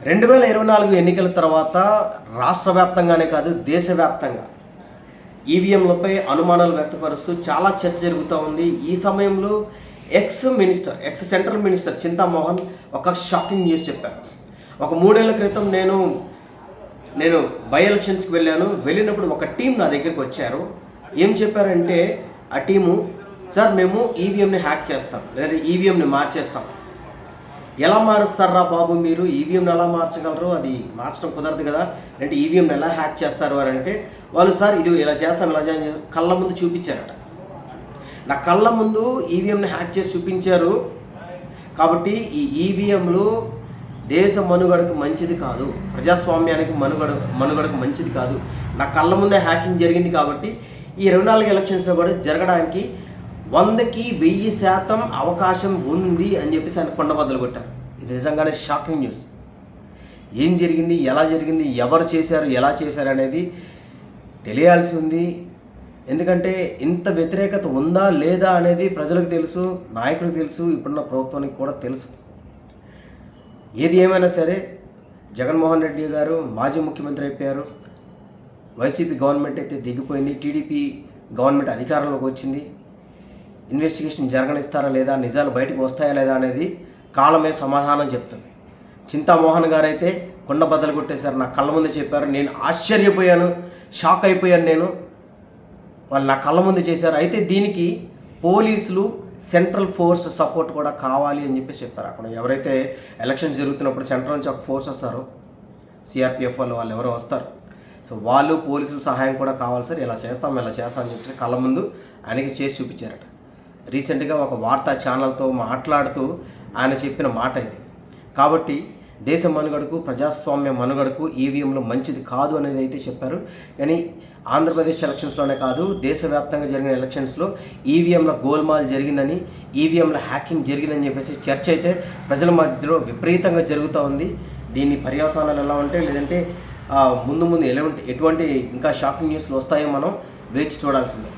2024 ఎన్నికల తర్వాత రాష్ట్ర వ్యాప్తంగానే కాదు దేశవ్యాప్తంగా ఈవీఎంలపై అనుమానాలు వ్యక్తపరుస్తూ చాలా చర్చ జరుగుతూ ఉంది. ఈ సమయంలో ఎక్స్ సెంట్రల్ మినిస్టర్ చింతామోహన్ ఒక షాకింగ్ న్యూస్ చెప్పారు. ఒక 3 ఏళ్ల క్రితం నేను బై ఎలక్షన్స్కి వెళ్ళినప్పుడు ఒక టీం నా దగ్గరికి వచ్చారు. ఏం చెప్పారంటే ఆ టీము, సార్ మేము ఈవీఎంని హ్యాక్ చేస్తాం లేదా ఈవీఎంని మార్చేస్తాం. ఎలా మారుస్తారా బాబు, మీరు ఈవీఎంని ఎలా మార్చగలరు, అది మార్చడం కుదరదు కదా, అంటే ఈవీఎంని ఎలా హ్యాక్ చేస్తారు అని అంటే వాళ్ళు, సార్ ఇది ఇలా చేస్తాం ఇలా కళ్ళ ముందు చూపించారట. నా కళ్ళ ముందు ఈవీఎంని హ్యాక్ చేసి చూపించారు. కాబట్టి ఈ ఈవీఎంలు దేశ మనుగడకు మంచిది కాదు, ప్రజాస్వామ్యానికి మనుగడకు మంచిది కాదు. నా కళ్ళ ముందే హ్యాకింగ్ జరిగింది కాబట్టి ఈ 24 ఎలక్షన్స్లో కూడా జరగడానికి 100కి 1000% అవకాశం ఉంది అని చెప్పేసి ఆయన కొండబద్దలు కొట్టారు. ఇది నిజంగానే షాకింగ్ న్యూస్. ఏం జరిగింది, ఎలా జరిగింది, ఎవరు చేశారు, ఎలా చేశారు అనేది తెలియాల్సి ఉంది. ఎందుకంటే ఇంత వ్యతిరేకత ఉందా లేదా అనేది ప్రజలకు తెలుసు, నాయకులకు తెలుసు, ఇప్పుడున్న ప్రభుత్వానికి కూడా తెలుసు. ఏది ఏమైనా సరే జగన్మోహన్ రెడ్డి గారు మాజీ ముఖ్యమంత్రి అయిపోయారు. వైసీపీ గవర్నమెంట్ అయితే దిగిపోయింది, టీడీపీ గవర్నమెంట్ అధికారంలోకి వచ్చింది. ఇన్వెస్టిగేషన్ జరగనిస్తారా లేదా, నిజాలు బయటకు వస్తాయా లేదా అనేది కాలమే సమాధానం చెప్తుంది. చింతామోహన్ గారు అయితే కొండ బద్దలు కొట్టేశారు, నా కళ్ళ ముందు చెప్పారు. నేను ఆశ్చర్యపోయాను, షాక్ అయిపోయాను. వాళ్ళు నా కళ్ళ ముందు చేశారు. అయితే దీనికి పోలీసులు, సెంట్రల్ ఫోర్స్ సపోర్ట్ కూడా కావాలి అని చెప్పేసి చెప్పారు. అక్కడ ఎవరైతే ఎలక్షన్స్ జరుగుతున్నప్పుడు సెంట్రల్ నుంచి ఒక ఫోర్స్ వస్తారో, సిఆర్పిఎఫ్ వాళ్ళు ఎవరో వస్తారు. సో వాళ్ళు పోలీసుల సహాయం కూడా కావాలి, సార్ ఇలా చేస్తాం అని చెప్పేసి కళ్ళ ముందు ఆయనకి చేసి చూపించారట. రీసెంట్గా ఒక వార్తా ఛానల్తో మాట్లాడుతూ ఆయన చెప్పిన మాట ఇది. కాబట్టి దేశ మనుగడకు, ప్రజాస్వామ్య మనుగడకు ఈవీఎంలు మంచిది కాదు అనేది అయితే చెప్పారు. కానీ ఆంధ్రప్రదేశ్ ఎలక్షన్స్లోనే కాదు, దేశవ్యాప్తంగా జరిగిన ఎలక్షన్స్లో ఈవీఎంల గోల్మాల్ జరిగిందని, ఈవీఎంల హ్యాకింగ్ జరిగిందని చెప్పేసి చర్చ అయితే ప్రజల మధ్యలో విపరీతంగా జరుగుతూ ఉంది. దీని పర్యవసానాలు ఎలా ఉంటాయి, లేదంటే ముందు ఎటువంటి ఇంకా షాకింగ్ న్యూస్లు వస్తాయో మనం వేచి చూడాల్సిందే.